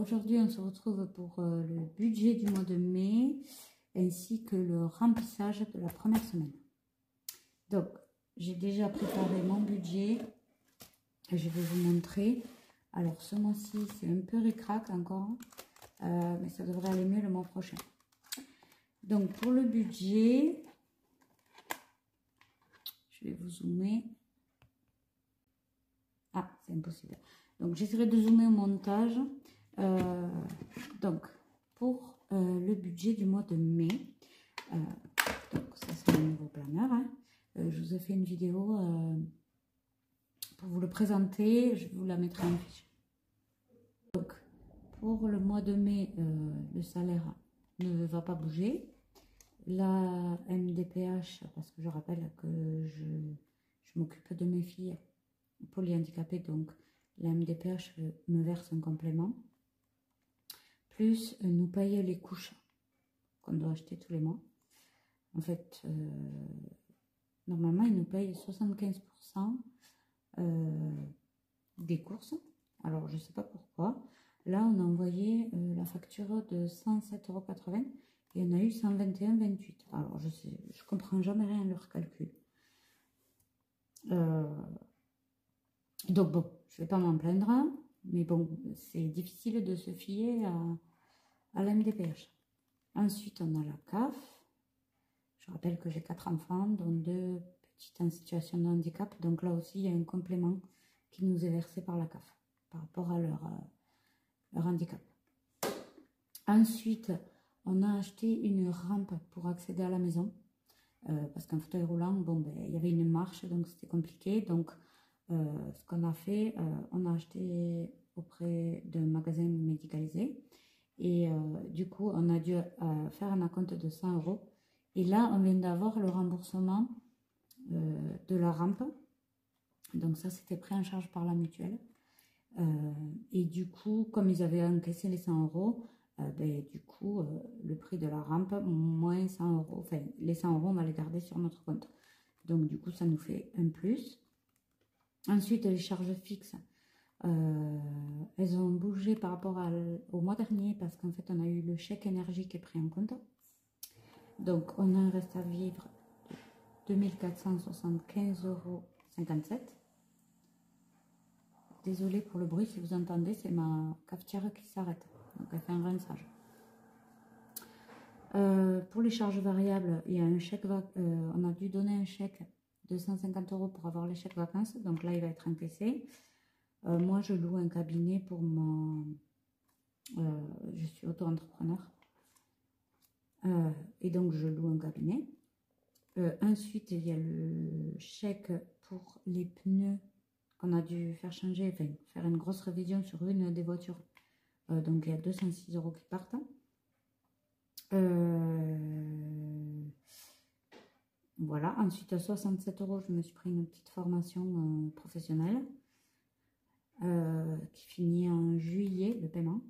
aujourd'hui on se retrouve pour le budget du mois de mai ainsi que le remplissage de la première semaine. Donc j'ai déjà préparé mon budget, je vais vous montrer. Alors ce mois-ci c'est un peu ric-rac encore, mais ça devrait aller mieux le mois prochain. Donc pour le budget, je vais vous zoomer. Ah, c'est impossible. Donc j'essaierai de zoomer au montage. Donc pour le budget du mois de mai, donc ça c'est le nouveau planeur, hein. Je vous ai fait une vidéo pour vous le présenter, je vous la mettrai en fiche. Donc pour le mois de mai, le salaire ne va pas bouger. La MDPH, parce que je rappelle que je m'occupe de mes filles polyhandicapées, donc la MDPH me verse un complément, plus nous paye les couches qu'on doit acheter tous les mois. En fait, normalement, ils nous payent 75% des courses. Alors, je ne sais pas pourquoi. Là, on a envoyé la facture de 107,80 € et on a eu 121,28 €. Alors, je comprends jamais rien à leur calcul. Donc bon, je vais pas m'en plaindre, mais bon, c'est difficile de se fier à la MDPH. Ensuite, on a la CAF. Je rappelle que j'ai 4 enfants, dont 2 petites en situation de handicap. Donc là aussi, il y a un complément qui nous est versé par la CAF par rapport à leur handicap. Ensuite, on a acheté une rampe pour accéder à la maison. Parce qu'un fauteuil roulant, bon, ben, il y avait une marche, donc c'était compliqué. Donc, ce qu'on a fait, on a acheté auprès d'un magasin médicalisé. Et du coup, on a dû faire un acompte de 100 €. Et là, on vient d'avoir le remboursement de la rampe. Donc ça, c'était pris en charge par la mutuelle. Et du coup, comme ils avaient encaissé les 100 €, ben, du coup, le prix de la rampe, moins 100 €. Enfin, les 100 € on va les garder sur notre compte. Donc du coup, ça nous fait un plus. Ensuite, les charges fixes, elles ont bougé par rapport au mois dernier parce qu'en fait, on a eu le chèque énergie qui est pris en compte. Donc, on a un reste à vivre de 2475,57 €. Désolée pour le bruit, si vous entendez, c'est ma cafetière qui s'arrête. Donc, elle fait un rinçage. Pour les charges variables, il y a un chèque, on a dû donner un chèque de 150 € pour avoir les chèques vacances. Donc là, il va être encaissé. Moi, je loue un cabinet pour mon... je suis auto-entrepreneur. Et donc, je loue un cabinet. Ensuite, il y a le chèque pour les pneus qu'on a dû faire changer, enfin, faire une grosse révision sur une des voitures. Donc, il y a 206 € qui partent. Voilà. Ensuite, à 67 €, je me suis pris une petite formation professionnelle qui finit en juillet, le paiement.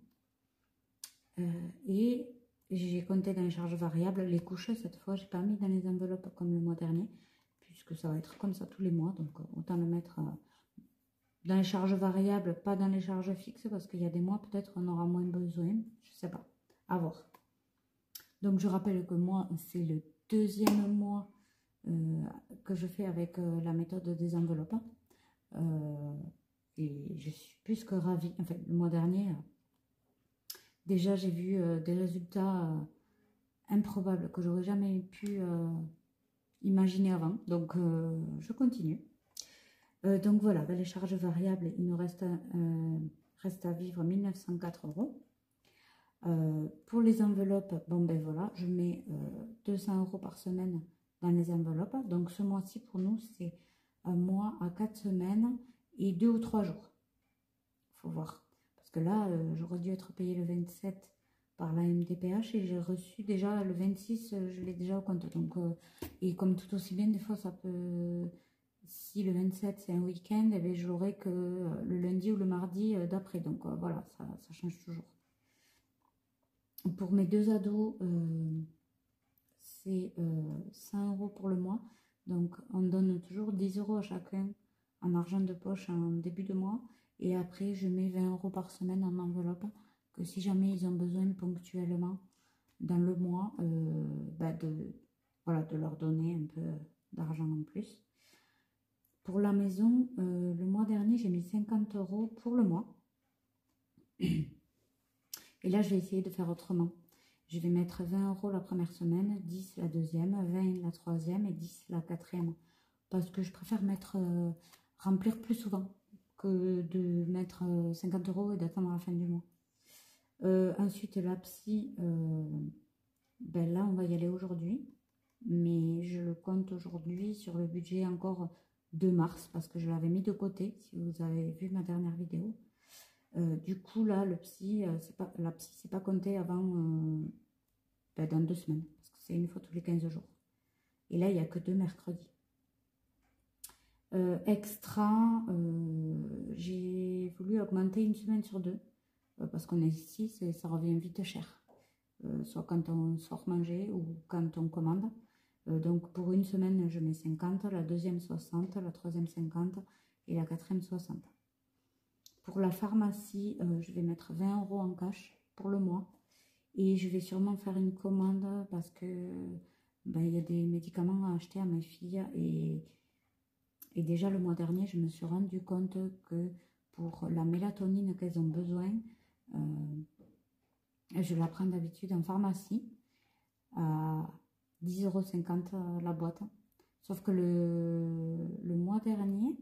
Et j'ai compté dans les charges variables. Les couches, cette fois, j'ai pas mis dans les enveloppes comme le mois dernier, puisque ça va être comme ça tous les mois. Donc, autant le mettre dans les charges variables, pas dans les charges fixes, parce qu'il y a des mois, peut-être, on aura moins besoin. Je sais pas. À voir. Donc, je rappelle que moi, c'est le 2e mois que je fais avec la méthode des enveloppes. Et je suis plus que ravie. En fait, le mois dernier, déjà, j'ai vu des résultats improbables que j'aurais jamais pu imaginer avant. Donc, je continue. Donc, voilà, ben, les charges variables, il nous reste à vivre 1904 €. Pour les enveloppes, bon, ben voilà, je mets 200 € par semaine dans les enveloppes. Donc, ce mois-ci, pour nous, c'est un mois à 4 semaines et 2 ou 3 jours. Il faut voir. Parce que là, j'aurais dû être payé le 27 par la MDPH et j'ai reçu déjà le 26, je l'ai déjà au compte. Donc, et comme tout aussi bien, des fois, ça peut... Si le 27 c'est un week-end, eh bien, je l'aurai que le lundi ou le mardi d'après. Donc, voilà, ça change toujours. Pour mes 2 ados, c'est 100 € pour le mois. Donc, on donne toujours 10 € à chacun en argent de poche en début de mois. Et après, je mets 20 € par semaine en enveloppe que si jamais ils ont besoin ponctuellement dans le mois, voilà, de leur donner un peu d'argent en plus. Pour la maison, le mois dernier, j'ai mis 50 € pour le mois. Et là, je vais essayer de faire autrement. Je vais mettre 20 € la première semaine, 10 la deuxième, 20 la troisième et 10 la quatrième. Parce que je préfère remplir plus souvent que de mettre 50 € et d'attendre la fin du mois. Ensuite, la psy, là, on va y aller aujourd'hui. Mais je le compte aujourd'hui sur le budget encore de mars parce que je l'avais mis de côté, si vous avez vu ma dernière vidéo. Du coup, là, la psy, c'est pas compté avant dans 2 semaines. Parce que c'est une fois tous les 15 jours. Et là, il n'y a que 2 mercredis. Extra, j'ai voulu augmenter une semaine sur 2. Parce qu'on est 6 et ça revient vite cher. Soit quand on sort manger ou quand on commande. Donc pour une semaine, je mets 50, la deuxième 60, la troisième 50 et la quatrième 60. Pour la pharmacie, je vais mettre 20 € en cash pour le mois. Et je vais sûrement faire une commande parce que il y a des médicaments à acheter à mes filles. Et déjà le mois dernier, je me suis rendu compte que pour la mélatonine qu'elles ont besoin, je la prends d'habitude en pharmacie à 10,50 € la boîte. Sauf que le mois dernier,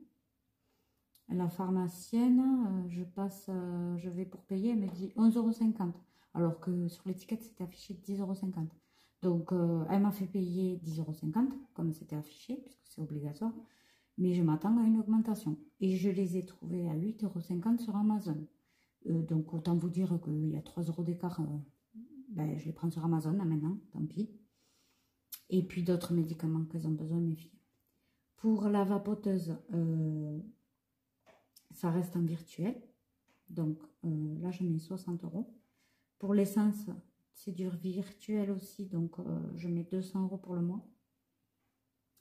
la pharmacienne, je vais pour payer, elle me dit 11,50 €. Alors que sur l'étiquette, c'était affiché 10,50 €. Donc, elle m'a fait payer 10,50 € comme c'était affiché, puisque c'est obligatoire. Mais je m'attends à une augmentation. Et je les ai trouvés à 8,50 € sur Amazon. Donc, autant vous dire qu'il y a 3 € d'écart. Je les prends sur Amazon là, maintenant, tant pis. Et puis d'autres médicaments qu'elles ont besoin, mes filles. Pour la vapoteuse, ça reste en virtuel. Donc là, je mets 60 €. Pour l'essence, c'est du virtuel aussi. Donc je mets 200 € pour le mois.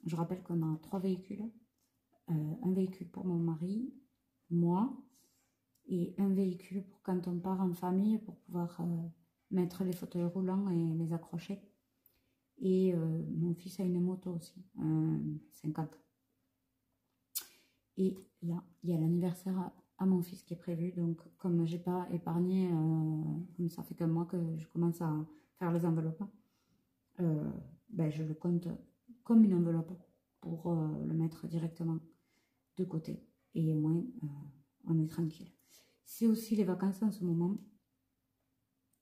Je rappelle qu'on a 3 véhicules. Un véhicule pour mon mari, moi, et un véhicule pour quand on part en famille pour pouvoir mettre les fauteuils roulants et les accrocher. Et mon fils a une moto aussi, 50. Et là, il y a l'anniversaire à mon fils qui est prévu. Donc, comme j'ai pas épargné, comme ça fait qu'un mois que je commence à faire les enveloppes, je le compte comme une enveloppe pour le mettre directement de côté. Et au moins, on est tranquille. C'est aussi les vacances en ce moment.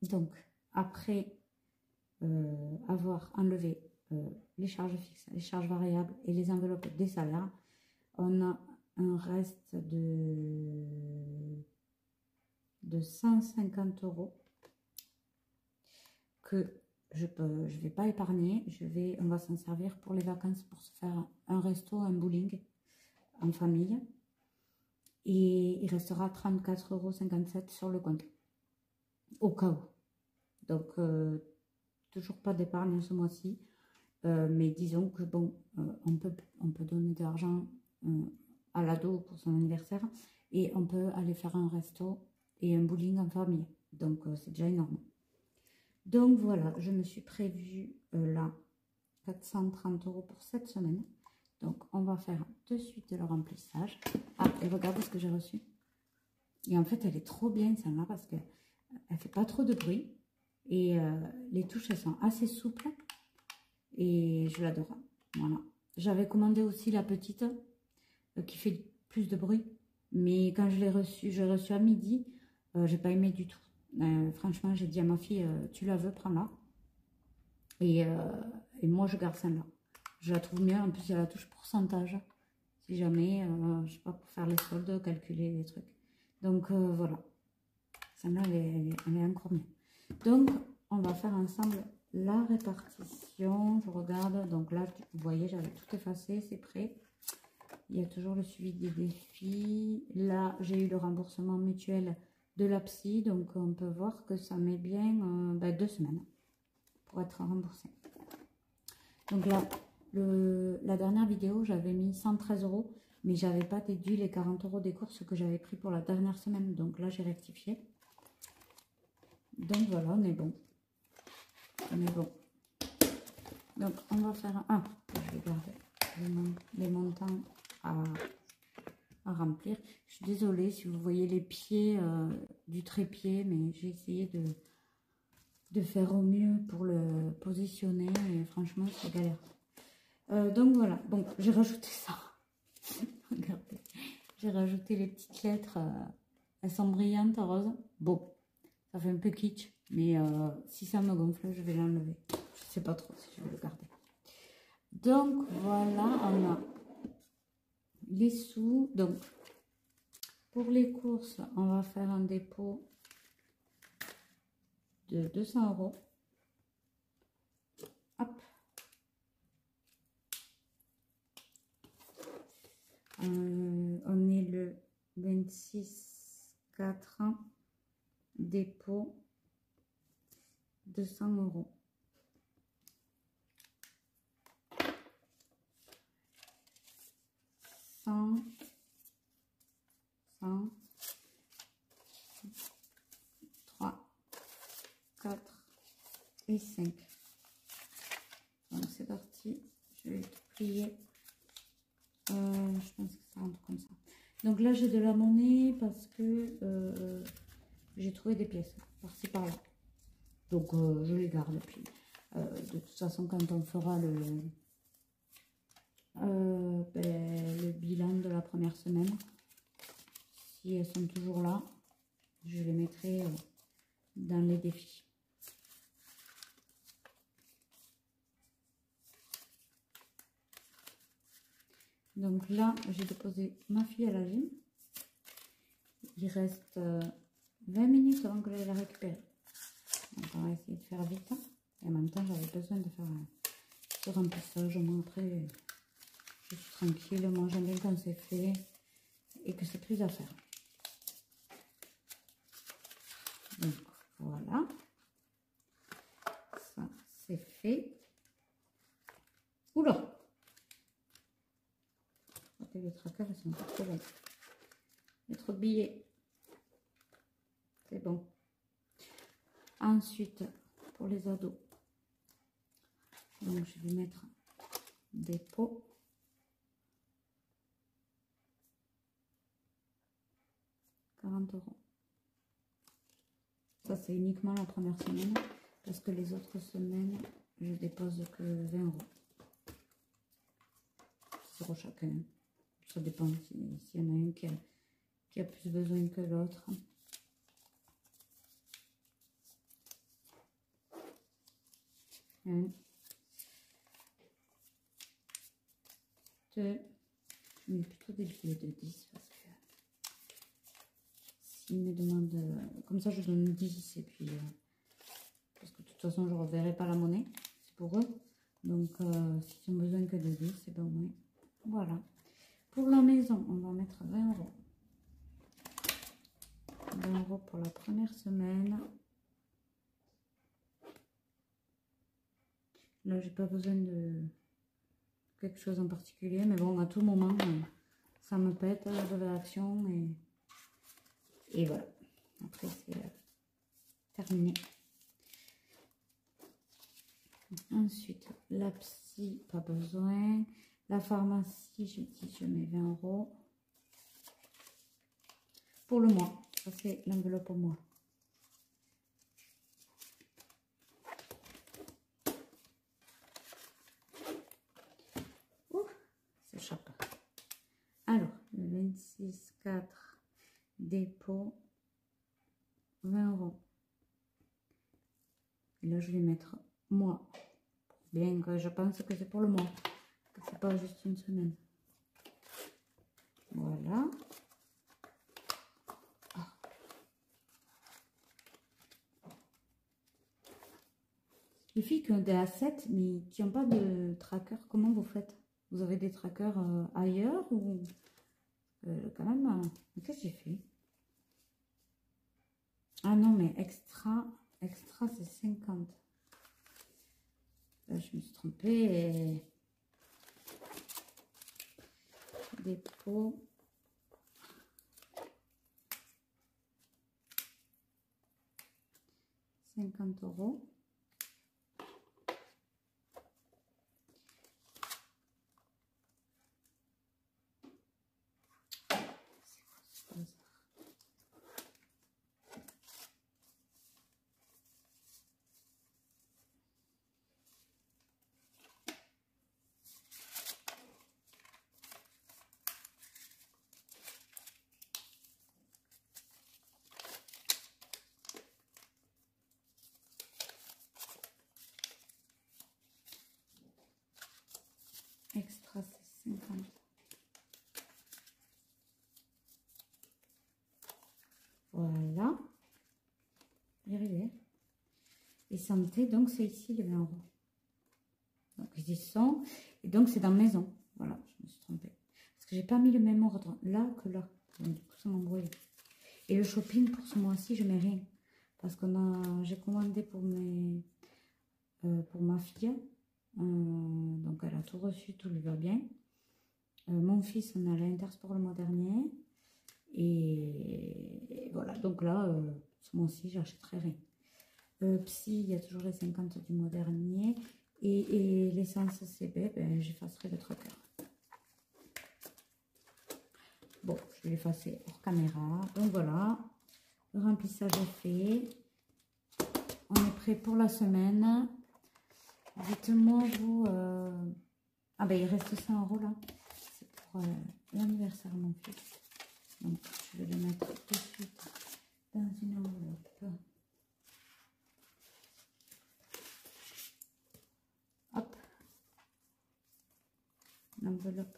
Donc, après avoir enlevé les charges fixes, les charges variables et les enveloppes des salaires, on a un reste de 150 € que je vais pas épargner. On va s'en servir pour les vacances pour se faire un resto, un bowling en famille. Et il restera 34,57 € sur le compte au cas où. Donc toujours pas d'épargne ce mois-ci, mais disons que bon, on peut donner de l'argent à l'ado pour son anniversaire et on peut aller faire un resto et un bowling en famille. Donc c'est déjà énorme. Donc voilà, je me suis prévu là 430 € pour cette semaine. Donc on va faire de suite le remplissage. Ah, et regardez ce que j'ai reçu. Et en fait, elle est trop bien celle-là parce que elle fait pas trop de bruit. Et les touches, elles sont assez souples. Et je l'adore. Voilà. J'avais commandé aussi la petite qui fait plus de bruit. Mais quand je l'ai reçue à midi, j'ai pas aimé du tout. Franchement, j'ai dit à ma fille, tu la veux, prends-la. Et moi, je garde celle-là. Je la trouve mieux. En plus, il y a la touche pourcentage. Si jamais, je sais pas, pour faire les soldes, calculer les trucs. Donc, voilà. Celle-là, elle est encore mieux. Donc, on va faire ensemble la répartition. Je regarde. Donc là, vous voyez, j'avais tout effacé. C'est prêt. Il y a toujours le suivi des défis. Là, j'ai eu le remboursement mutuel de la psy. Donc, on peut voir que ça met bien 2 semaines pour être remboursé. Donc là, la dernière vidéo, j'avais mis 113 €. Mais j'avais pas déduit les 40 € des courses que j'avais pris pour la dernière semaine. Donc là, j'ai rectifié. Donc voilà, on est bon. On est bon. Donc on va faire un... Ah, je vais garder les montants à remplir. Je suis désolée si vous voyez les pieds du trépied, mais j'ai essayé de faire au mieux pour le positionner et franchement c'est galère. Donc voilà, donc j'ai rajouté ça. Regardez, j'ai rajouté les petites lettres, elles sont brillantes, roses. Bon, ça fait un peu kitsch, mais si ça me gonfle, je vais l'enlever. Je sais pas trop si je vais le garder. Donc voilà, on a les sous. Donc pour les courses, on va faire un dépôt de 200 €. Hop. On est le 26/4, dépôt 200 €. 100, 100, 3, 4 et 5. Donc c'est parti, je vais tout plier. Je pense que ça rentre comme ça. Donc là j'ai de la monnaie parce que j'ai trouvé des pièces par-ci par-là. Donc je les garde. Puis de toute façon quand on fera le bilan de la première semaine, si elles sont toujours là, je les mettrai dans les défis. Donc là, j'ai déposé ma fille à la gym. Il reste 20 minutes avant que j'aille la récupérer. Donc on va essayer de faire vite. Et en même temps, j'avais besoin de faire ce remplissage. Moi, après, je suis tranquille. Moi, j'aime bien quand c'est fait et que c'est plus à faire. Donc voilà. Ça, c'est fait. Oula! Les trackers, ils sont pas trop longs. Il y a trop de billets. C'est bon. Ensuite, pour les ados, donc je vais mettre des pots. €40. Ça, c'est uniquement la première semaine. Parce que les autres semaines, je dépose que 20 €. €. Chacun. Ça dépend s'il y en a un qui a plus besoin que l'autre. Un, deux, je mets plutôt des billets de 10 parce que s'ils me demandent, comme ça je donne 10 et puis parce que de toute façon je ne reverrai pas la monnaie, c'est pour eux. Donc s'ils ont besoin que de 10, c'est ben au moins. Voilà. Pour la maison, on va mettre 20 €. 20 € pour la première semaine. Là, j'ai pas besoin de quelque chose en particulier, mais bon, à tout moment, ça me pète de réaction et voilà. Après, c'est terminé. Ensuite, la psy, pas besoin. La pharmacie, je dis, je mets 20 € pour le mois. Ça, c'est l'enveloppe pour moi. S'échappe. Alors, le 26/4, dépôt, 20 €. Et là, je vais mettre moi. Bien que je pense que c'est pour le mois. Que c'est pas juste une semaine. Voilà. Les filles qui ont des A7 mais qui n'ont pas de tracker, comment vous faites? Vous avez des trackers ailleurs ou quand même, qu'est-ce que j'ai fait? Ah non, mais extra c'est 50. Là, je me suis trompée. Dépôt. 50 €. Extra, c'est 50. Voilà. Y arriver. Et santé, donc c'est ici les 20 €. Donc ils y sont. Et donc c'est dans maison. Voilà, je me suis trompée. Parce que j'ai pas mis le même ordre là que là. Donc du coup ça m'embrouille. Et le shopping pour ce mois-ci, je mets rien. Parce que j'ai commandé pour ma fille. Donc elle a tout reçu, tout lui va bien. Mon fils, on est allé à Intersport le mois dernier. Et voilà, donc là, ce mois-ci, j'achèterai rien. Psy, il y a toujours les 50 du mois dernier. Et l'essence CB, ben, j'effacerai le tracker. Bon, je vais l'effacer hors caméra. Donc voilà, le remplissage est fait. On est prêt pour la semaine. Dites-moi, vous... Ah ben, il reste 100 € là. C'est pour l'anniversaire de mon fils. Donc, je vais le mettre tout de suite dans une enveloppe. Hop. L'enveloppe.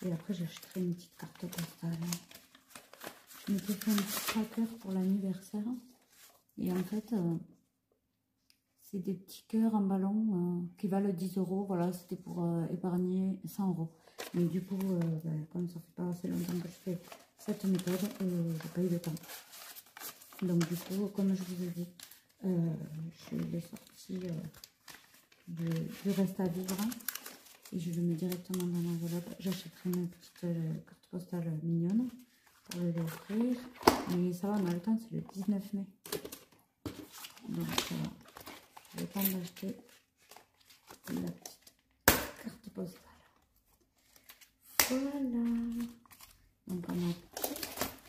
Et après, j'achèterai une petite carte postale. Je m'étais fait un petit tracker pour l'anniversaire. Et en fait, c'est des petits cœurs en ballon qui valent 10 €. Voilà, c'était pour épargner 100 €. Mais du coup, comme ça fait pas assez longtemps que je fais cette méthode, j'ai pas eu le temps. Donc du coup, comme je vous ai dit, je l'ai sorti du reste à vivre. Et je le mets directement dans l'enveloppe. J'achèterai une petite carte postale mignonne pour le offrir. Mais ça va, on a le temps, c'est le 19 mai. Donc j'ai le temps d'acheter la petite carte postale. Voilà. Donc on a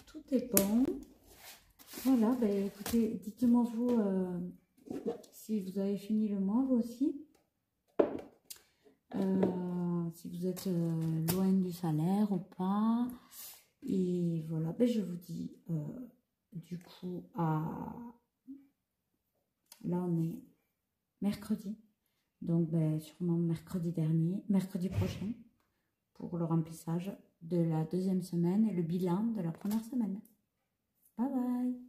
tout est bon. Voilà, ben écoutez, dites-moi vous si vous avez fini le mois, vous aussi. Si vous êtes loin du salaire ou pas. Et voilà, ben je vous dis du coup là on est mercredi. Donc ben, sûrement mercredi prochain pour le remplissage de la deuxième semaine et le bilan de la première semaine. Bye bye.